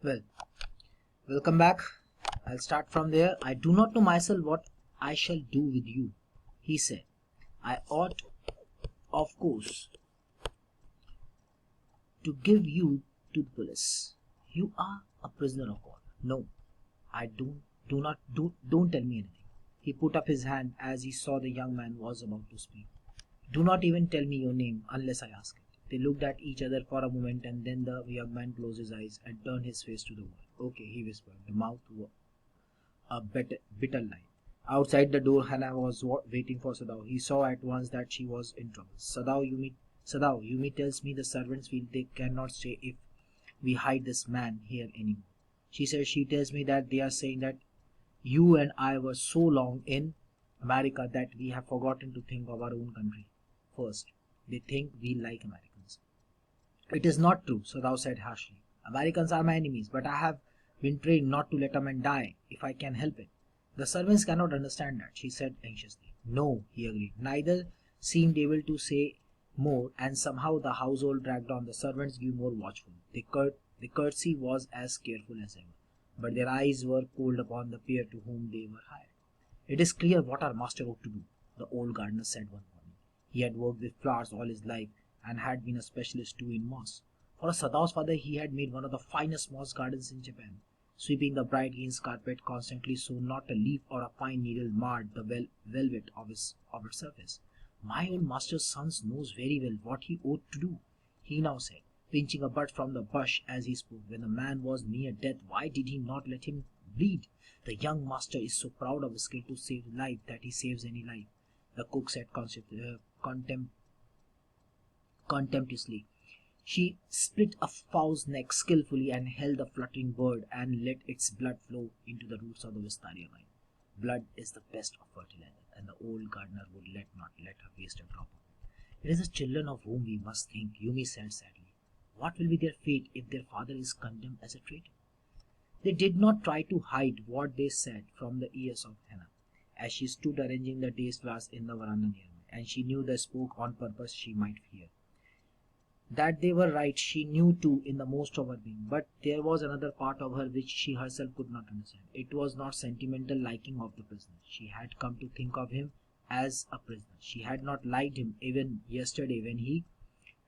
Well, welcome back. I'll start from there. I do not know myself what I shall do with you, he said. I ought, of course, to give you to the police. You are a prisoner of war. No, I don't tell me anything. He put up his hand as he saw the young man was about to speak. Do not even tell me your name unless I ask it. They looked at each other for a moment and then the young man closed his eyes and turned his face to the wall. Okay, he whispered, the mouth a bitter line. Outside the door, Hannah was waiting for Sadao. He saw at once that she was in trouble. Sadao, Yumi tells me the servants feel they cannot stay if we hide this man here anymore. She tells me that they are saying that you and I were so long in America that we have forgotten to think of our own country first. They think we like Americans. It is not true, Sadao said harshly. Americans are my enemies, but I have been trained not to let a man die if I can help it. The servants cannot understand that, she said anxiously. No, he agreed. Neither seemed able to say more, and somehow the household dragged on. The servants grew more watchful. The courtesy was as careful as ever, but their eyes were cold upon the pair to whom they were hired. It is clear what our master ought to do, the old gardener said one morning. He had worked with flowers all his life and had been a specialist too in moss. For Sadao's father, he had made one of the finest moss gardens in Japan, sweeping the bright green carpet constantly so not a leaf or a fine needle marred the velvet of its surface. My old master's son knows very well what he ought to do, he now said, pinching a bud from the bush as he spoke. When the man was near death, why did he not let him bleed? The young master is so proud of his skill to save life that he saves any life, the cook said contemptuously. She split a fowl's neck skillfully and held the fluttering bird and let its blood flow into the roots of the wistaria vine. Blood is the best of fertilizer, and the old gardener would not let her waste a drop of it. It is the children of whom we must think, Yumi said sadly. What will be their fate if their father is condemned as a traitor? They did not try to hide what they said from the ears of Hannah, as she stood arranging the day's flowers in the veranda nearby, and she knew they spoke on purpose she might hear. That they were right she knew too in the most of her being, but there was another part of her which she herself could not understand. It was not sentimental liking of the prisoner. She had come to think of him as a prisoner. She had not liked him even yesterday when he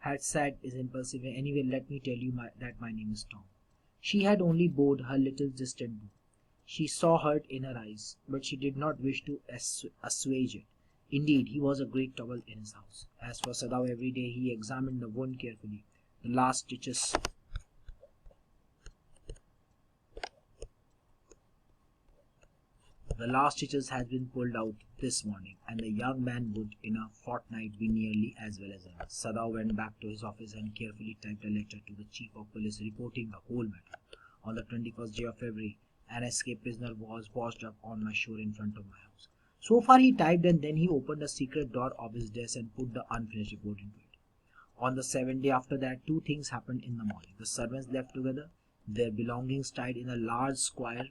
had said is impulsive, anyway, let me tell you that my name is Tom. She had only bowed her little distant bow. She saw hurt in her eyes, but she did not wish to assuage it. Indeed, he was a great trouble in his house. As for Sadao, every day he examined the wound carefully. The last stitches had been pulled out this morning, and the young man would in a fortnight be nearly as well as ever. Sadao went back to his office and carefully typed a letter to the chief of police reporting the whole matter. On the 21st day of February, an escaped prisoner was washed up on my shore in front of my house. So far he typed, and then he opened a secret drawer of his desk and put the unfinished report into it. On the 7th day after that, two things happened in the morning. The servants left together, their belongings tied in a large square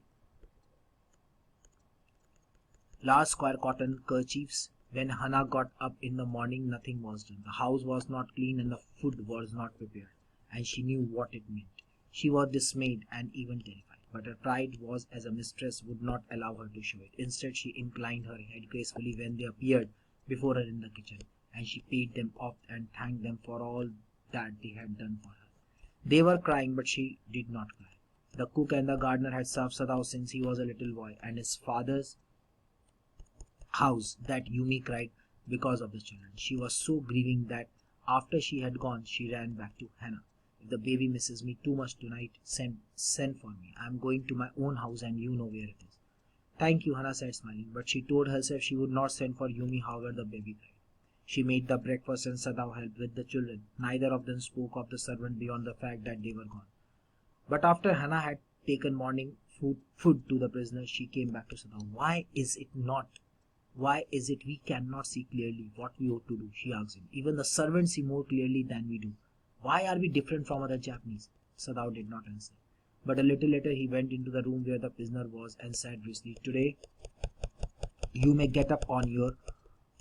cotton kerchiefs. When Hannah got up in the morning, nothing was done. The house was not clean and the food was not prepared, and she knew what it meant. She was dismayed and even terrified, but her pride was as a mistress would not allow her to show it. Instead, she inclined her head gracefully when they appeared before her in the kitchen, and she paid them off and thanked them for all that they had done for her. They were crying, but she did not cry. The cook and the gardener had served Sadao since he was a little boy, and his father's house that Yumi cried because of the children. She was so grieving that after she had gone, she ran back to Hannah. If the baby misses me too much tonight, send for me. I am going to my own house and you know where it is. Thank you, Hannah said smiling, but she told herself she would not send for Yumi however the baby cried. She made the breakfast and Sadao helped with the children. Neither of them spoke of the servant beyond the fact that they were gone. But after Hannah had taken morning food to the prisoner, she came back to Sadao. Why is it we cannot see clearly what we ought to do? She asked him. Even the servants see more clearly than we do. Why are we different from other Japanese? Sadao did not answer. But a little later he went into the room where the prisoner was and said briskly, Today you may get up on your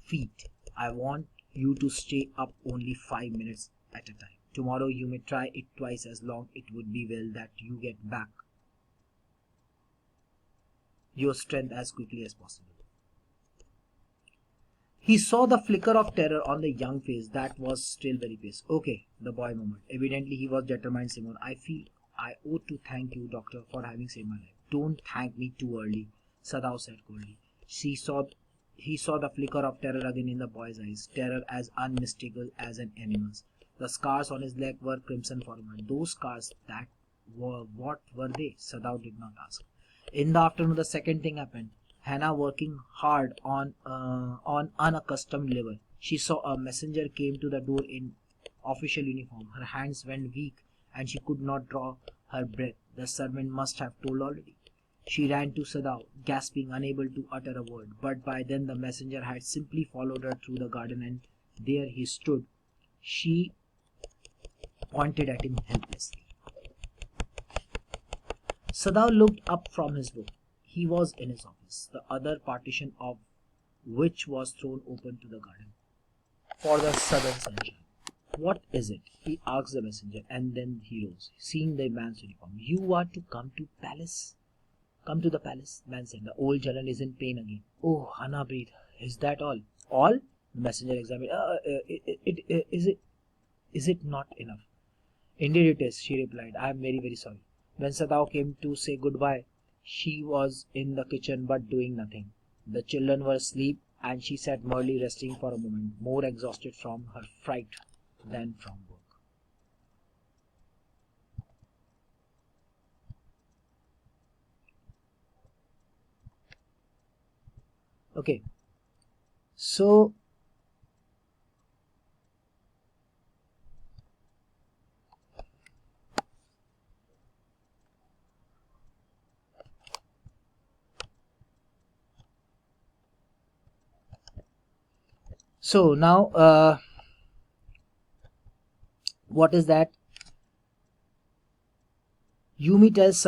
feet. I want you to stay up only 5 minutes at a time. Tomorrow you may try it twice as long. It would be well that you get back your strength as quickly as possible. He saw the flicker of terror on the young face that was still very pale. Okay, the boy murmured. Evidently he was determined. Simon, I feel I ought to thank you, doctor, for having saved my life. Don't thank me too early, Sadao said coldly. He saw the flicker of terror again in the boy's eyes, terror as unmistakable as an animal's. The scars on his leg were crimson for a moment. Those scars, what were they? Sadao did not ask. In the afternoon, the second thing happened. Hannah working hard on unaccustomed labor. She saw a messenger came to the door in official uniform. Her hands went weak and she could not draw her breath. The servant must have told already. She ran to Sadao, gasping, unable to utter a word. But by then the messenger had simply followed her through the garden, and there he stood. She pointed at him helplessly. Sadao looked up from his book. He was in his office, the other partition of which was thrown open to the garden for the southern sunshine. What is it? He asked the messenger, and then he rose, seeing the man's uniform. You are to come to palace. Come to the palace, man said. The old general is in pain again. Oh, Hannah breathed. Is that all? All? The messenger examined. Is it not enough? Indeed it is, she replied. I am very, very sorry. When Sadao came to say goodbye, she was in the kitchen but doing nothing. The children were asleep and she sat merely resting for a moment, more exhausted from her fright than from work. Okay, so now what is that? Yumi tells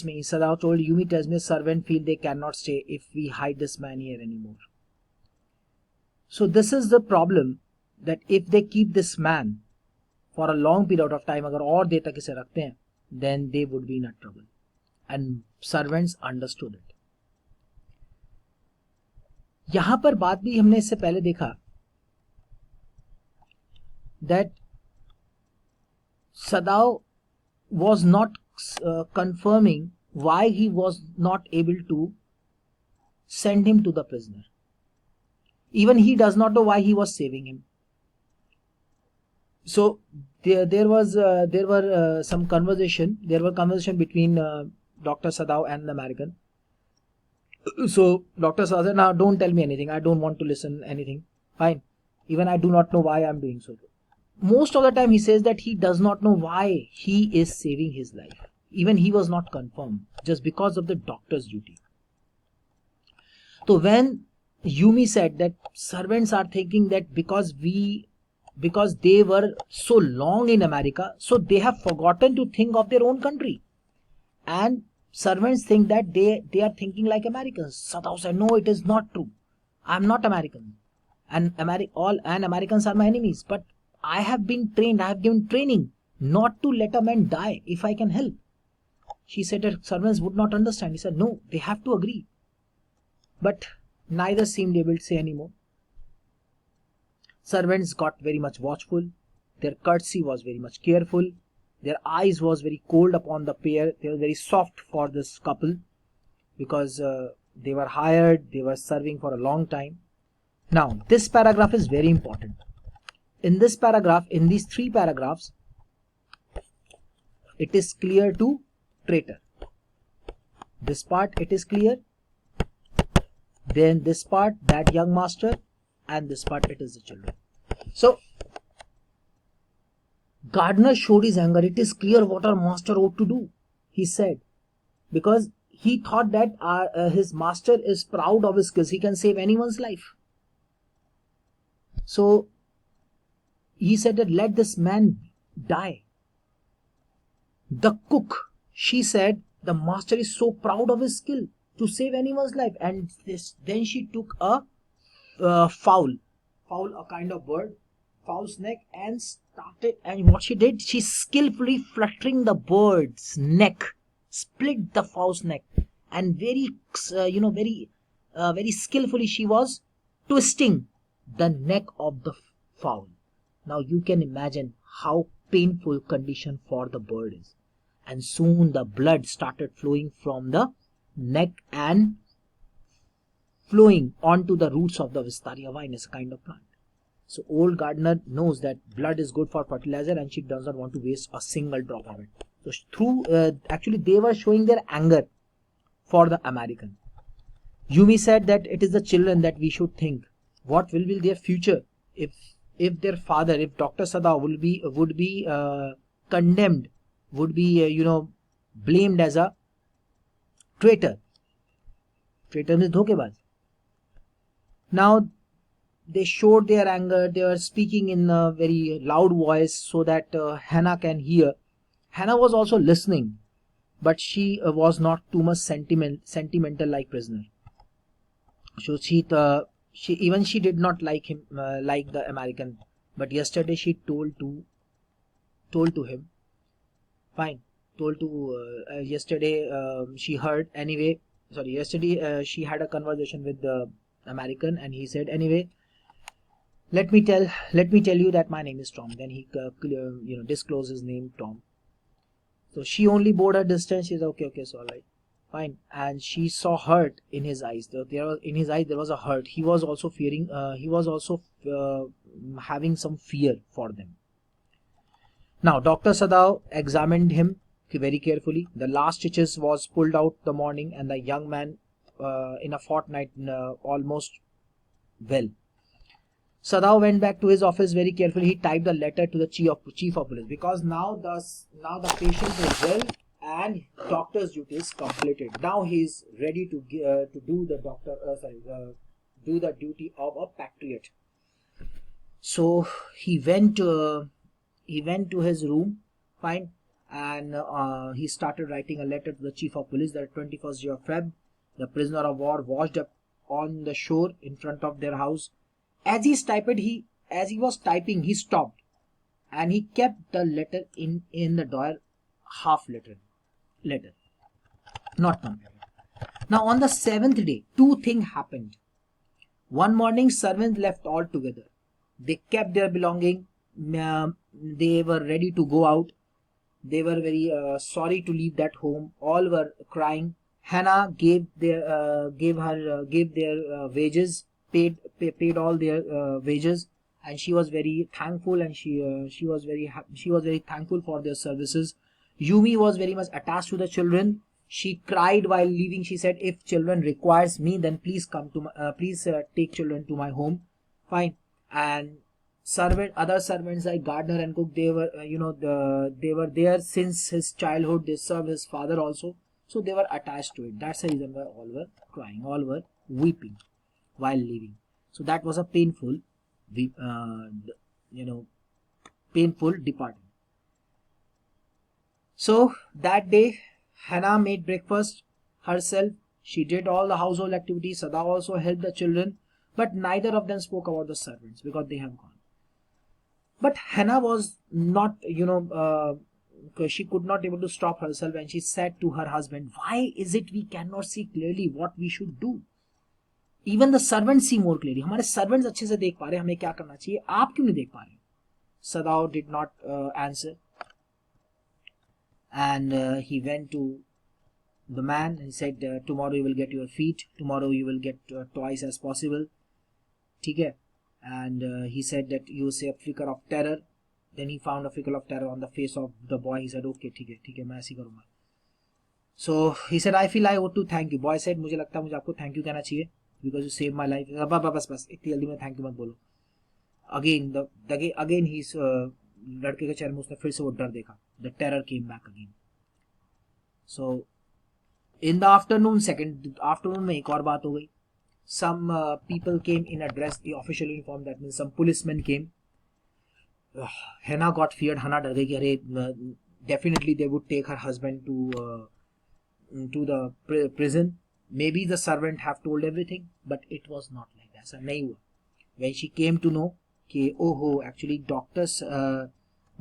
me, Sadao told Yumi tells me, servant feel they cannot stay if we hide this man here anymore. So this is the problem, that if they keep this man for a long period of time, agar aur देर तक इसे रखते हैं, then they would be in a trouble. And servants understood it. यहाँ पर बात भी हमने इससे पहले देखा that Sadao was not confirming why he was not able to send him to the prisoner. Even he does not know why he was saving him. So there were some conversation. There were conversation between Dr. Sadao and the American. So Dr. Sadao said, now don't tell me anything. I don't want to listen anything. Fine. Even I do not know why I am doing so. Most of the time he says that he does not know why he is saving his life. Even he was not confirmed, just because of the doctor's duty. So when Yumi said that servants are thinking that because they were so long in America, so they have forgotten to think of their own country. And servants think that they are thinking like Americans. Sadao said, no, it is not true. I am not American. And Americans are my enemies. But I have been trained, I have given training not to let a man die if I can help. She said that servants would not understand. He said, no, they have to agree. But neither seemed able to say anymore. Servants got very much watchful. Their courtesy was very much careful. Their eyes was very cold upon the pair. They were very soft for this couple because they were hired, they were serving for a long time. Now, this paragraph is very important. In this paragraph, in these three paragraphs, it is clear to traitor. This part, it is clear. Then this part, that young master, and this part, it is the children. So, Gardner showed his anger. It is clear what our master ought to do, he said, because he thought that his master is proud of his skills. He can save anyone's life. So, he said that let this man die. The cook, she said, the master is so proud of his skill to save anyone's life. And then she took a fowl, a kind of bird, fowl's neck and started, and what she did, she skillfully fluttering the bird's neck, split the fowl's neck, and very skillfully she was twisting the neck of the fowl. Now you can imagine how painful condition for the bird is. And soon the blood started flowing from the neck and flowing onto the roots of the Wistaria vinus, a kind of plant. So old gardener knows that blood is good for fertilizer, and she does not want to waste a single drop of it. So actually they were showing their anger for the American. Yumi said that it is the children that we should think. What will be their future if their father, if Dr. Sadao would be condemned, would be blamed as a traitor. Traitor means dhokebaz. Now they showed their anger. They were speaking in a very loud voice so that Hannah can hear. Hannah was also listening, but she was not too much sentimental like prisoner. So she did not like him, like the American. But yesterday she told to him. Fine, told to yesterday she heard anyway. Sorry, yesterday she had a conversation with the American, and he said, anyway, let me tell you that my name is Tom. Then he disclosed his name, Tom. So she only bore her distance. She said, okay, it's all right, fine. And she saw hurt in his eyes. In his eyes there was a hurt. He was also fearing. He was also having some fear for them. Now Dr. Sadao examined him very carefully. The last stitches was pulled out the morning, and the young man in a fortnight almost well. Sadao went back to his office very carefully. He typed a letter to the chief of police, because now the patient is well and doctor's duty is completed. Now he is ready to do the duty of a patriot. So he went to his room, fine, and he started writing a letter to the chief of police that 21st day of Feb, the prisoner of war washed up on the shore in front of their house. As he was typing, he stopped, and he kept the letter in the drawer, half letter, not completed. Now on the 7th day, two things happened. One morning, servants left all together. They kept their belonging. They were ready to go out. They were very sorry to leave that home. All were crying. Hannah gave their wages, paid all their wages, and she was very thankful, and she was very thankful for their services. Yumi was very much attached to the children. She cried while leaving. She said, if children requires me, then please come to take children to my home. Fine. And other servants like gardener and cook, they were they were there since his childhood. They served his father also, so they were attached to it. That's the reason why all were crying, all were weeping while leaving. So that was a painful painful departing. So that day Hannah made breakfast herself. She did all the household activities. Sada also helped the children, but neither of them spoke about the servants because they have gone. But Hannah was not, she could not able to stop herself, and she said to her husband, why is it we cannot see clearly what we should do? Even the servants see more clearly. हमारे servants अच्छे से देख पा रहे हैं, हमें क्या करना चाहिए, आप क्यों नहीं देख पा रहे? Sadao did not answer, and he went to the man. He said, tomorrow you will get your feet. Tomorrow you will get twice as possible. ठीक है? And he said that you say a flicker of terror. Then he found a flicker of terror on the face of the boy. He said, okay, ठीक है, मैं ऐसे करूँगा. So he said, I feel I ought to thank you. Boy said, मुझे लगता है मुझे आपको thank you कहना चाहिए because you saved my life. बस इतनी जल्दी में thank you मत बोलो. Again he's लड़के के चेहरे में उसने फिर से वो डर देखा. The terror came back again. So in the afternoon, second afternoon में एक और बात हो गई. Some people came in a dress, the official uniform. That means some policemen came. Hannah got feared. Hannah डर गई कि अरे definitely they would take her husband to the prison. Maybe the servant have told everything, but it was not like that. ऐसा नहीं हुआ. When she came to know, कि ओहो, actually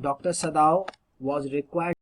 Dr. Sadao was required